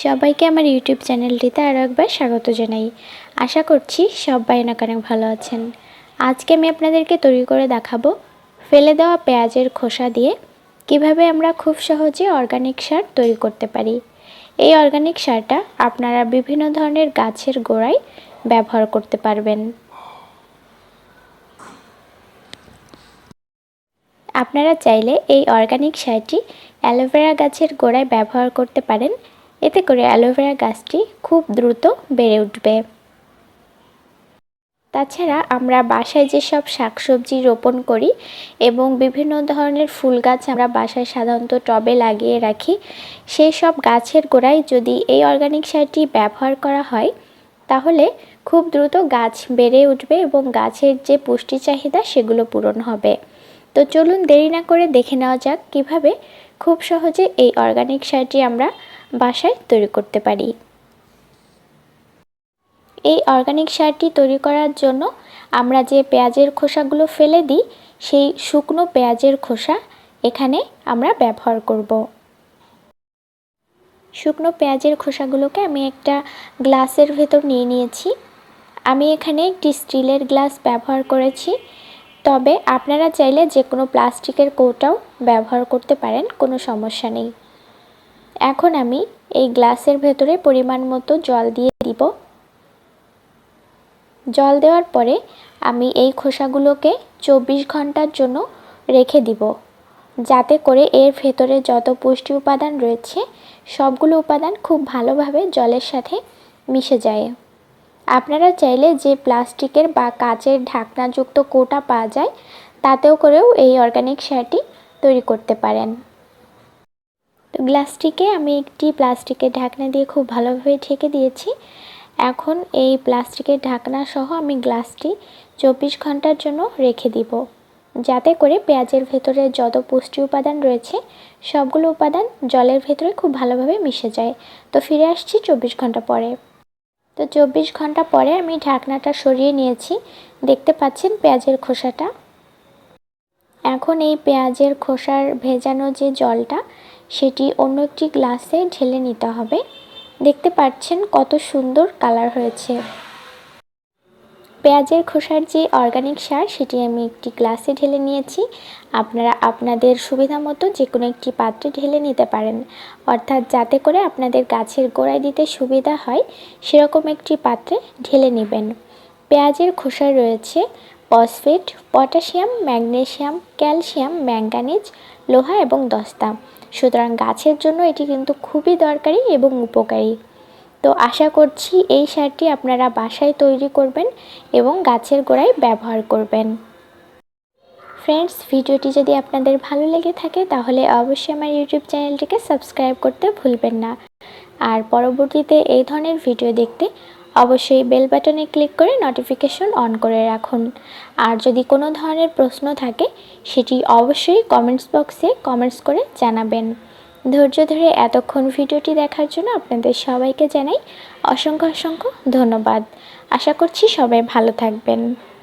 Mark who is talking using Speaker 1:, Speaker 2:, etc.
Speaker 1: সবাইকে আমার ইউটিউব চ্যানেলটিতে আরও একবার স্বাগত জানাই। আশা করছি সবাই অনেক ভালো আছেন। আজকে আমি আপনাদেরকে তৈরি করে দেখাবো ফেলে দেওয়া পেঁয়াজের খোসা দিয়ে কিভাবে আমরা খুব সহজে অর্গানিক সার তৈরি করতে পারি। এই অর্গানিক সারটা আপনারা বিভিন্ন ধরনের গাছের গোড়ায় ব্যবহার করতে পারবেন। আপনারা চাইলে এই অর্গানিক সারটি অ্যালোভেরা গাছের গোড়ায় ব্যবহার করতে পারেন। এতে করে অ্যালোভেরা গাছটি খুব দ্রুত বেড়ে উঠবে। তাছাড়া আমরা বাসায় যেসব শাকসবজি রোপণ করি এবং বিভিন্ন ধরনের ফুল গাছ আমরা বাসায় সাধারণত টবে লাগিয়ে রাখি, সেই সব গাছের গোড়ায় যদি এই অর্গানিক সারটি ব্যবহার করা হয় তাহলে খুব দ্রুত গাছ বেড়ে উঠবে এবং গাছের যে পুষ্টি চাহিদা সেগুলো পূরণ হবে। তো চলুন দেরি না করে দেখে নেওয়া যাক কিভাবে খুব সহজে এই অর্গানিক সারটি আমরা বাসায় তৈরি করতে পারি। এই অর্গানিক সারটি তৈরি করার জন্য আমরা যে পেঁয়াজের খোসাগুলো ফেলে দিই সেই শুকনো পেঁয়াজের খোসা এখানে আমরা ব্যবহার করব। শুকনো পেঁয়াজের খোসাগুলোকে আমি একটা গ্লাসের ভেতর নিয়ে নিয়েছি। আমি এখানে একটি স্টিলের গ্লাস ব্যবহার করেছি, তবে আপনারা চাইলে যে কোনো প্লাস্টিকের কৌটাও ব্যবহার করতে পারেন, কোনো সমস্যা নেই। এখন আমি এই গ্লাসের ভেতরে পরিমাণ মতো জল দিয়ে দিব। জল দেওয়ার পরে আমি এই খোসাগুলোকে 24 ঘন্টার জন্য রেখে দিব, যাতে করে এর ভেতরে যত পুষ্টি উপাদান রয়েছে সবগুলো উপাদান খুব ভালোভাবে জলের সাথে মিশে যায়। আপনারা চাইলে যে প্লাস্টিকের বা কাচের ঢাকনাযুক্ত কৌটা পাওয়া যায় তাতেও করেও এই অর্গানিক সারটি তৈরি করতে পারেন। তো গ্লাসটিকে আমি একটি প্লাস্টিকের ঢাকনা দিয়ে খুব ভালোভাবে ঢেকে দিয়েছি। এখন এই প্লাস্টিকের ঢাকনা সহ আমি গ্লাসটি 24 ঘন্টার জন্য রেখে দিব, যাতে করে পেঁয়াজের ভেতরে যত পুষ্টি উপাদান রয়েছে সবগুলো উপাদান জলের ভেতরে খুব ভালোভাবে মিশে যায়। তো ফিরে আসছি 24 ঘন্টা পরে। তো 24 ঘন্টা পরে আমি ঢাকনাটা সরিয়ে নিয়েছি। দেখতে পাচ্ছেন পেঁয়াজের খোসাটা। এখন এই পেঁয়াজের খোসার ভেজানো যে জলটা সেটি অন্য একটি গ্লাসে ঢেলে নিতে হবে। দেখতে পাচ্ছেন কত সুন্দর কালার হয়েছে। পেঁয়াজের খোসার যে অর্গানিক সার সেটি আমি একটি গ্লাসে ঢেলে নিয়েছি। আপনারা আপনাদের সুবিধা মতো যে কোনো একটি পাত্রে ঢেলে নিতে পারেন, অর্থাৎ যাতে করে আপনাদের গাছের গোড়ায় দিতে সুবিধা হয় সেরকম একটি পাত্রে ঢেলে নেবেন। পেঁয়াজের খোসায় রয়েছে phosphate, potassium, magnesium, calcium, manganese, লোহা এবং দস্তা। সুতরাং গাছের জন্য এটি কিন্তু খুবই দরকারি এবং উপকারী। তো আশা করছি এই সারটি আপনারা বাসায় তৈরি করবেন এবং গাছের গোড়ায় ব্যবহার করবেন। ফ্রেন্ডস, ভিডিওটি যদি আপনাদের ভালো লেগে থাকে তাহলে অবশ্যই আমার ইউটিউব চ্যানেলটিকে সাবস্ক্রাইব করতে ভুলবেন না। আর পরবর্তীতে এই ধরনের ভিডিও দেখতে অবশ্যই বেল বাটনে ক্লিক করে নোটিফিকেশন অন করে রাখুন। আর যদি কোনো ধরনের প্রশ্ন থাকে সেটি অবশ্যই কমেন্টস বক্সে কমেন্টস করে জানাবেন। ধৈর্য ধরে এতক্ষণ ভিডিওটি দেখার জন্য আপনাদের সবাইকে জানাই অসংখ্য ধন্যবাদ। আশা করছি সবাই ভালো থাকবেন।